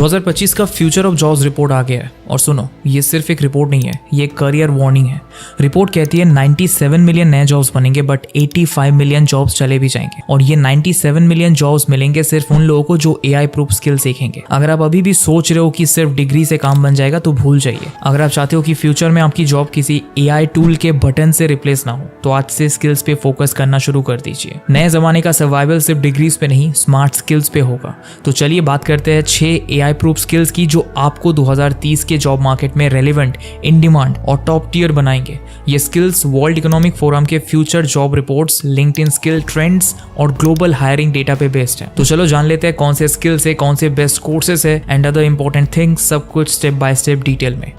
2025 का future of jobs report आ गया है और सुनो, ये सिर्फ एक रिपोर्ट नहीं है, ये करियर वार्निंग है। रिपोर्ट कहती है 97 मिलियन नए जॉब्स बनेंगे बट 85 मिलियन जॉब्स चले भी जाएंगे और ये 97 मिलियन जॉब्स मिलेंगे सिर्फ उन लोगों को जो एआई प्रूफ स्किल सीखेंगे। अगर आप अभी भी सोच रहे हो कि सिर्फ डिग्री से काम बन जाएगा तो भूल जाइए। अगर आप चाहते हो कि फ्यूचर में आपकी जॉब किसी एआई टूल के बटन से रिप्लेस ना हो तो आज से स्किल्स पे फोकस करना शुरू कर दीजिए। नए जमाने का सर्वाइवल सिर्फ डिग्रीज पे नहीं, स्मार्ट स्किल्स पे होगा। तो चलिए बात करते हैं 6 एआई प्रूफ स्किल्स की जो आपको 2030 के जॉब मार्केट में रेलेवेंट, इन डिमांड और टॉप टियर बनाएंगे। ये स्किल्स वर्ल्ड इकोनॉमिक फोरम के future job reports, LinkedIn skill trends और ग्लोबल हायरिंग डेटा पे बेस्ड है। तो चलो जान लेते हैं कौन से स्किल्स है, कौन से बेस्ट कोर्सेस है एंड अदर इंपॉर्टेंट थिंग्स, सब कुछ स्टेप बाय स्टेप डिटेल में।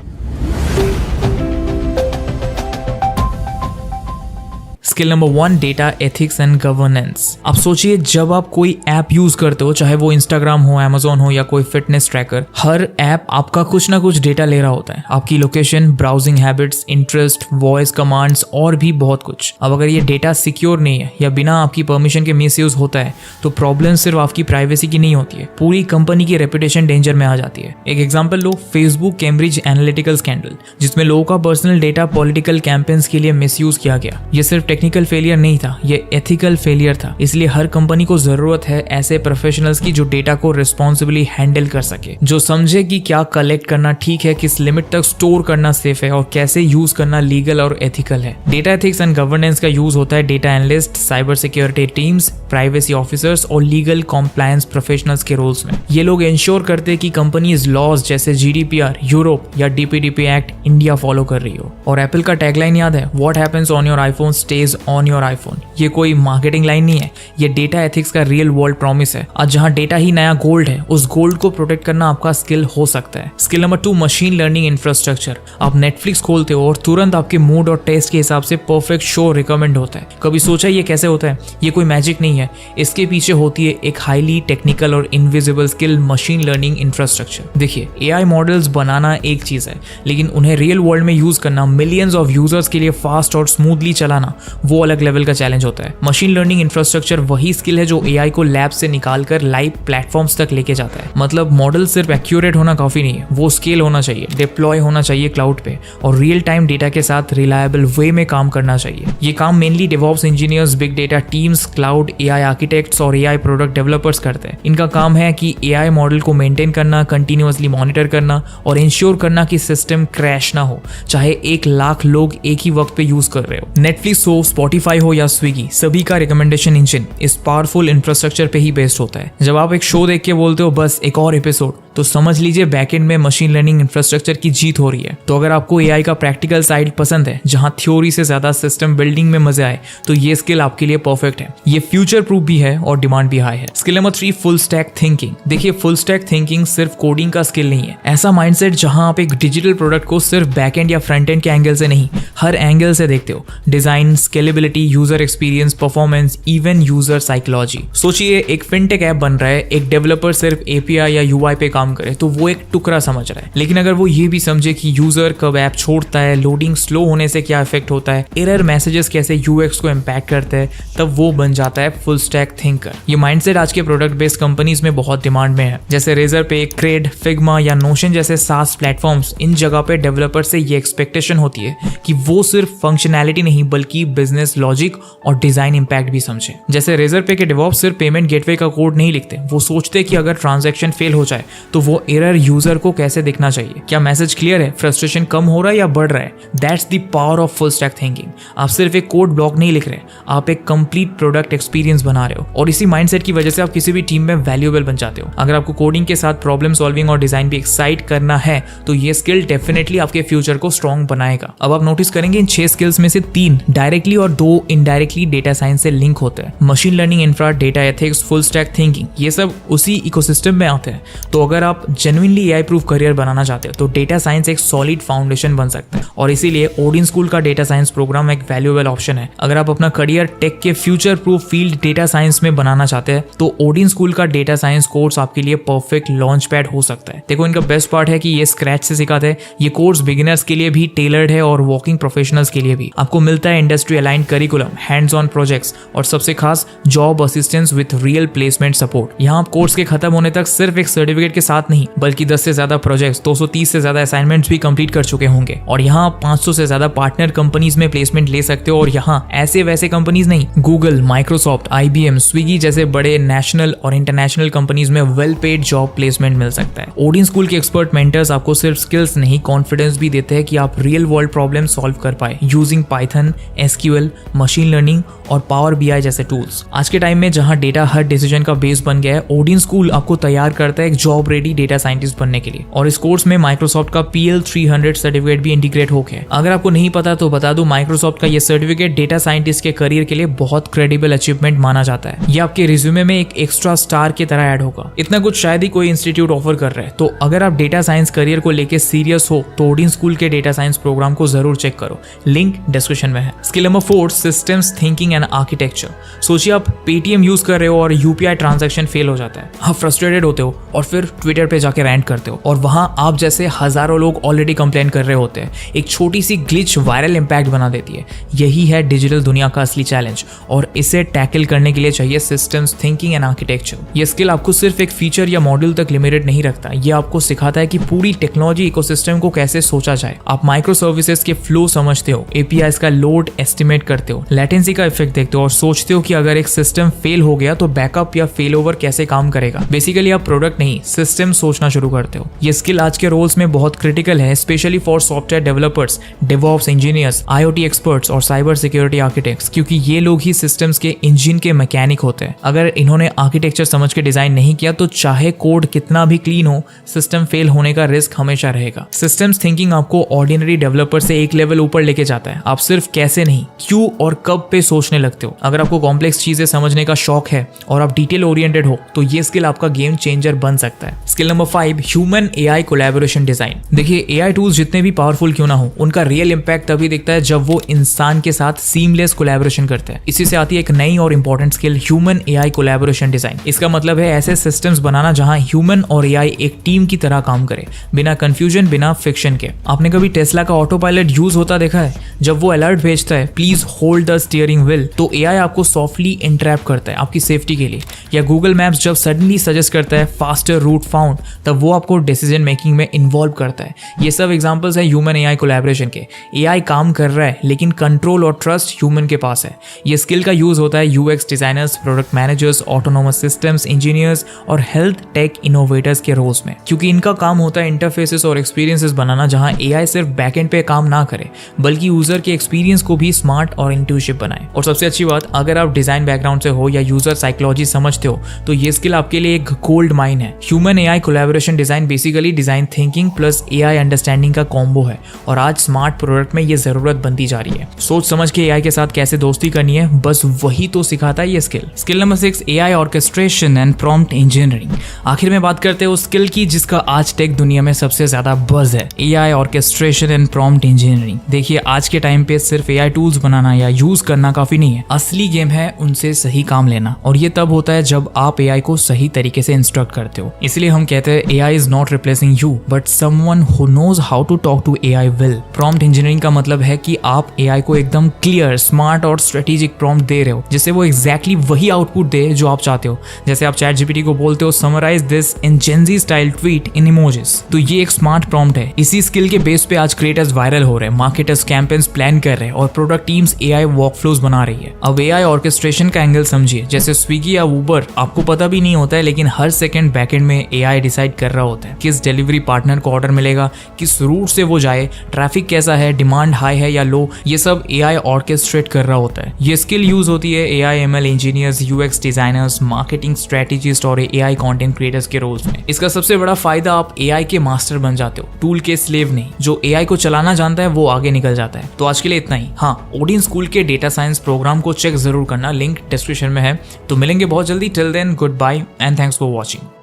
Skill number 1, data ethics and governance. अब सोचिए, जब आप कोई ऐप यूज करते हो, चाहे वो इंस्टाग्राम हो, अमेजोन हो या कोई फिटनेस ट्रैकर, हर ऐप आपका कुछ ना कुछ डेटा ले रहा होता है। आपकी location, browsing habits, interest, voice commands और भी बहुत कुछ। अब अगर ये डेटा सिक्योर नहीं है या बिना आपकी परमिशन के मिसयूज होता है तो प्रॉब्लम सिर्फ आपकी प्राइवेसी की नहीं होती है, पूरी कंपनी की रेपुटेशन डेंजर में आ जाती है। एक एग्जाम्पल लो, फेसबुक कैम्ब्रिज एनालिटिकल स्कैंडल, जिसमें लोगों का पर्सनल डेटा पॉलिटिकल कैंपेन्स के लिए मिसयूज किया गया। ये सिर्फ टेक्निकल फेलियर नहीं था, ये एथिकल फेलियर था। इसलिए हर कंपनी को जरूरत है ऐसे प्रोफेशनल्स की जो डेटा को रिस्पॉन्सिबली हैंडल कर सके, जो समझे कि क्या कलेक्ट करना ठीक है, किस लिमिट तक स्टोर करना सेफ है और कैसे यूज करना लीगल और एथिकल है। डेटा एथिक्स एंड गवर्नेंस का यूज होता है data analyst, cyber security teams, privacy officers और लीगल कॉम्प्लायंस प्रोफेशनल्स के रोल्स में। ये लोग इंश्योर करते हैं कि कंपनीज लॉज जैसे जीडीपीआर, यूरोप या डीपीडीपी एक्ट इंडिया फॉलो कर रही हो। और एप्पल का टैगलाइन याद है, what happens on your iPhone stage on your iPhone. ये कोई मार्केटिंग लाइन नहीं है, ये डेटा एथिक्स का रियल वर्ल्ड प्रॉमिस है। आज जहां डेटा ही नया गोल्ड है, उस गोल्ड को प्रोटेक्ट करना आपका स्किल हो सकता है। Skill number 2, machine learning infrastructure. आप नेटफ्लिक्स खोलते हो और तुरंत आपके मूड और टेस्ट के हिसाब से परफेक्ट शो रिकमेंड होता है। कभी सोचा ये कैसे होता है? ये कोई मैजिक नहीं है, इसके पीछे होती है एक हाईली टेक्निकल और invisible skill, machine learning infrastructure. देखिए, एआई मॉडल्स बनाना एक चीज है, लेकिन उन्हें रियल वर्ल्ड में यूज करना, मिलियंस ऑफ यूजर्स के लिए फास्ट और स्मूथली चलाना, वो अलग लेवल का चैलेंज होता है। मशीन लर्निंग इंफ्रास्ट्रक्चर वही स्किल है जो एआई को लैब से निकालकर लाइव प्लेटफॉर्म्स तक लेके जाता है। मतलब मॉडल सिर्फ एक्यूरेट होना काफी नहीं है, वो स्केल होना चाहिए, डिप्लॉय होना चाहिए क्लाउड पे और रियल टाइम डेटा के साथ रिलायबल वे में काम करना चाहिए। ये काम mainly DevOps engineers, big data teams, Claude AI architects और एआई प्रोडक्ट डेवलपर्स करते हैं। इनका काम है कि एआई मॉडल को मेंटेन करना, कंटिन्यूअसली मॉनिटर करना और इंश्योर करना कि सिस्टम क्रैश ना हो, चाहे 1 लाख लोग एक ही वक्त पे यूज कर रहे हो। नेटफ्लिक्स हो, स्पॉटिफाई हो या स्विगी, सभी का रिकमेंडेशन इंजन इस पावरफुल इंफ्रास्ट्रक्चर पे ही बेस्ड होता है। जब आप एक शो देख के बोलते हो बस एक और एपिसोड, तो समझ लीजिए बैकएंड में मशीन लर्निंग इंफ्रास्ट्रक्चर की जीत हो रही है। तो अगर आपको एआई का प्रैक्टिकल साइड पसंद है, जहां थ्योरी से ज्यादा सिस्टम बिल्डिंग में मजा आए, तो ये स्किल आपके लिए परफेक्ट है। ये फ्यूचर प्रूफ भी है और डिमांड भी हाई है। Skill number 3, full stack thinking. देखिए, फुल स्टैक थिंकिंग सिर्फ कोडिंग का स्किल नहीं है। ऐसा माइंडसेट जहां आप एक डिजिटल प्रोडक्ट को सिर्फ बैकएंड या फ्रंट एंड के एंगल से नहीं, हर एंगल से देखते हो। Design, scalability, user experience, performance, even user psychology. सोचिए, एक फिनटेक ऐप बन रहा है, एक डेवलपर सिर्फ एपीआई या यूआई पे काम करे तो वो एक टुकड़ा समझ रहा है, लेकिन अगर वो ये भी समझे कि यूजर कब ऐप छोड़ता है, लोडिंग स्लो होने से क्या इफेक्ट होता है, एरर मैसेजेस कैसे यूएक्स को इम्पैक्ट करते हैं, तब वो बन जाता है फुल स्टैक थिंकर। ये माइंडसेट आज के प्रोडक्ट बेस्ड कंपनीज में बहुत डिमांड में है, जैसे रेजर पे, क्रेड, फिग्मा या नोशन जैसे सास प्लेटफॉर्म्स। इन जगह पे डेवलपर से ये एक्सपेक्टेशन होती है कि वो सिर्फ फंक्शनैलिटी नहीं बल्कि बिजनेस लॉजिक और डिजाइन इंपैक्ट भी समझे। जैसे रेजर पे के डेवॉप्स सिर्फ पेमेंट गेटवे का कोड नहीं लिखते, वो सोचते कि अगर ट्रांजैक्शन फेल हो जाए तो वो एरर यूजर को कैसे दिखना चाहिए, क्या मैसेज क्लियर है, फ्रस्ट्रेशन कम हो रहा है या बढ़ रहा है। That's the power of full stack thinking. आप सिर्फ एक कोड ब्लॉक नहीं लिख रहे, आप एक कंप्लीट प्रोडक्ट एक्सपीरियंस बना रहे हो और इसी माइंडसेट की वजह से आप किसी भी टीम में वैल्यूएबल बन जाते हो। अगर आपको कोडिंग के साथ प्रॉब्लम सॉल्विंग और डिजाइन भी एक्साइट करना है तो ये स्किल डेफिनेटली आपके फ्यूचर को स्ट्रॉन्ग बनाएगा। अब आप नोटिस करेंगे इन 6 स्किल्स में से 3 डायरेक्टली और 2 इनडायरेक्टली डेटा साइंस से लिंक होते हैं। Machine learning infra, data ethics, full stack thinking, ये सब उसी इकोसिस्टम में आते हैं। तो अगर आप जेन्युइनली एआई प्रूफ करियर बनाना चाहते हो तो डेटा साइंस एक सॉलिड फाउंडेशन बन सकता है और इसीलिए ओडिन स्कूल का डेटा साइंस प्रोग्राम एक वैल्यूएबल ऑप्शन है। अगर आप अपना करियर टेक के future proof field data science में बनाना चाहते हैं तो ओडिन स्कूल का डेटा साइंस कोर्स आपके लिए परफेक्ट लॉन्च पैड हो सकता है। देखो, इनका बेस्ट पार्ट है कि ये स्क्रैच से सिखाते हैं। ये कोर्स बिगिनर्स के लिए भी टेलर्ड है और वर्किंग प्रोफेशनल्स के लिए भी। आपको मिलता है industry aligned curriculum, hands on projects और सबसे खास job assistance with real placement support. यहाँ आप कोर्स के खत्म होने तक सिर्फ एक सर्टिफिकेट के साथ नहीं बल्कि 10 से ज्यादा प्रोजेक्ट्स, 230 से ज्यादा असाइनमेंट्स भी कंप्लीट कर चुके होंगे। और यहाँ आप 500 से ज्यादा पार्टनर कंपनीज में प्लेसमेंट ले सकते हो। और यहाँ ऐसे वैसे कंपनीज नहीं, गूगल, माइक्रोसॉफ्ट, IBM, स्विगी जैसे बड़े नेशनल और इंटरनेशनल कंपनीज में वेल पेड जॉब प्लेसमेंट मिल सकता है। ओडिन स्कूल के एक्सपर्ट मेंटर्स आपको सिर्फ स्किल्स नहीं, कॉन्फिडेंस भी देते हैं कि आप रियल वर्ल्ड प्रॉब्लम सॉल्व कर पाए using Python, SQL, machine learning और पावर BI जैसे टूल्स। आज के टाइम में जहां डेटा हर डिसीजन का बेस बन गया है, ओडिन स्कूल आपको तैयार करता है एक जॉब रेडी डेटा साइंटिस्ट बनने के लिए। और इस कोर्स में माइक्रोसॉफ्ट का PL300 सर्टिफिकेट भी इंटीग्रेट हो गया। अगर आपको नहीं पता तो बता दूं, माइक्रोसॉफ्ट का ये सर्टिफिकेट डेटा साइंटिस्ट के करियर के लिए बहुत क्रेडिबल अचीवमेंट माना जाता है। ये आपके रिज्यूमे में एक एक्स्ट्रा स्टार की तरह ऐड होगा। इतना कुछ शायद ही कोई इंस्टीट्यूट ऑफर कर रहा है। तो अगर आप डेटा साइंस करियर को लेकर सीरियस हो तो ओडिन स्कूल के डेटा साइंस प्रोग्राम को जरूर चेक करो, लिंक डिस्क्रिप्शन में है। Skill number 4, systems thinking and architecture. सोचिए आप पेटीएम यूज कर रहे हो और UPI ट्रांजैक्शन फेल हो जाता है। आप फ्रस्ट्रेटेड होते हो और फिर ट्विटर पे जाके रैंट करते हो और वहां आप जैसे हजारों लोग ऑलरेडी कंप्लेन कर रहे होते हैं। एक छोटी सी ग्लिच वायरल इंपैक्ट बना देती है। यही है डिजिटल दुनिया का असली चैलेंज और इसे टैकल करने के लिए चाहिए सिस्टम्स थिंकिंग एंड आर्किटेक्चर। ये स्किल आपको सिर्फ एक फीचर या मॉड्यूल तक लिमिटेड नहीं रखता, ये आपको सिखाता है कि पूरी टेक्नोलॉजी इकोसिस्टम को कैसे सोचा जाए। आप माइक्रो सर्विसेज के फ्लो समझते हो, APIs का लोड एस्टिमेट करते हो, लेटेंसी का इफेक्ट देखते हो और सोचते हो कि अगर एक सिस्टम फेल हो गया तो बैकअप या फेल ओवर कैसे काम करेगा। बेसिकली आप प्रोडक्ट नहीं, सिस्टम सोचना शुरू करते हो। ये स्किल आज के रोल्स में बहुत क्रिटिकल है, specially for software developers, DevOps engineers, IoT experts और साइबर सिक्योरिटी आर्किटेक्ट्स, क्योंकि ये लोग ही सिस्टम्स के इंजन के मैकेनिक होते हैं। अगर इन्होंने आर्किटेक्चर समझ के डिजाइन नहीं किया तो चाहे कोड कितना भी क्लीन हो, सिस्टम फेल होने का रिस्क हमेशा रहेगा। सिस्टम्स थिंकिंग आपको ऑर्डिनरी डेवलपर से एक लेवल ऊपर लेके जाता है। आप सिर्फ कैसे नहीं, क्यों और कब पे सोचने लगते हो। अगर आपको कॉम्प्लेक्स चीजें समझने का शौक है और आप डिटेल ओरिएंटेड हो तो ये स्किल आपका गेम चेंजर बन सकता है। Skill number 5, human AI collaboration design. देखिए, AI टूल्स जितने भी पावरफुल क्यों ना हो, उनका रियल इंपैक्ट तभी दिखता है जब वो इंसान के साथ सीमलेस कोलैबोरेशन करते हैं। इसी से आती है एक नई और important skill, human AI collaboration design. इसका मतलब है ऐसे सिस्टम्स बनाना जहां ह्यूमन और AI एक टीम की तरह काम करे, बिना कंफ्यूजन, बिना फिक्शन के। आपने कभी टेस्ला का ऑटो पायलट यूज होता देखा है? जब वो अलर्ट भेजता है please hold the steering wheel, तो AI आपको सॉफ्टली इंटरैप्ट करता है आपकी सेफ्टी के लिए। या गूगल मैप्स जब सडनली सजेस्ट करता है फास्टर रूट फाउंड, तब वो आपको डिसीजन मेकिंग में इन्वॉल्व करता है। ये सब एग्जांपल्स है ह्यूमन AI कोलैबोरेशन के। AI काम कर रहा है लेकिन कंट्रोल और ट्रस्ट ह्यूमन के पास है। ये स्किल का यूज होता है UX designers, product managers, autonomous systems engineers और हेल्थ टेक इनोवेटर्स के रोल्स में, क्योंकि इनका काम होता है इंटरफेसेस और एक्सपीरियंसेस बनाना जहां AI सिर्फ बैकएंड पे काम ना करे बल्कि यूजर के एक्सपीरियंस को भी स्मार्ट और इंट्यूटिव बनाए। और सबसे अच्छी बात, अगर आप डिजाइन बैकग्राउंड से हो या यूजर साइकोलॉजी समझते हो तो ये स्किल आपके लिए एक गोल्ड माइन है। Human AI collaboration design basically design thinking plus AI understanding का कॉम्बो है और आज स्मार्ट प्रोडक्ट में ये जरूरत बनती जा रही है। सोच समझ के AI के साथ कैसे दोस्ती करनी है, बस वही तो सिखाता है ये skill. Skill number 6, AI orchestration and prompt engineering. आखिर में बात करते हैं उस स्किल की जिसका आज टेक दुनिया में सबसे ज्यादा बज़ है, AI orchestration and prompt engineering. देखिए, आज के टाइम पे सिर्फ AI टूल्स बनाना या यूज करना काफी नहीं है, असली गेम है उनसे सही काम लेना। और ये तब होता है जब आप AI को सही तरीके से इंस्ट्रक्ट करते हो। इसलिए हम कहते हैं AI is not replacing you but someone who knows how to talk to AI well. Prompt engineering का मतलब है कि आप AI को एकदम क्लियर, स्मार्ट और स्ट्रेटेजिक प्रॉम्प्ट दे रहे हो जिससे वो एग्जैक्टली वही आउटपुट दे जो आप चाहते हो। जैसे आप ChatGPT को बोलते हो summarise this in Gen Z style tweet in emojis, तो ये एक स्मार्ट प्रॉम्प्ट है। इसी स्किल के बेस पे आज क्रिएटर्स वायरल हो रहे हैं, मार्केटर्स कैंपेन्स प्लान कर रहे हैं और प्रोडक्ट टीम्स AI वर्कफ्लोज बना रही है। अब AI ऑर्केस्ट्रेशन का एंगल समझिए, जैसे स्विगी या उबर, आपको पता भी नहीं होता है लेकिन हर सेकंड बैकएंड में AI डिसाइड कर रहा होता है किस डिलीवरी पार्टनर को ऑर्डर मिलेगा, किस रूट से वो जाए, ट्रैफिक कैसा है, डिमांड हाई है या लो, ये सब AI ऑर्केस्ट्रेट कर रहा होता है। ये स्किल यूज होती है AI ML engineers, UX designers, marketing strategist और AI कंटेंट क्रिएटर्स के रोल्स में। इसका सबसे बड़ा फायदा, आप AI के मास्टर बन जाते हो, टूल के स्लेव नहीं। जो AI को चलाना जानता है वो आगे निकल जाता है। तो आज के लिए इतना ही। हाँ, ओडिन स्कूल के डेटा साइंस प्रोग्राम को चेक जरूर करना, लिंक डिस्क्रिप्शन में है। तो मिलेंगे बहुत जल्दी। Till then, goodbye and thanks for watching.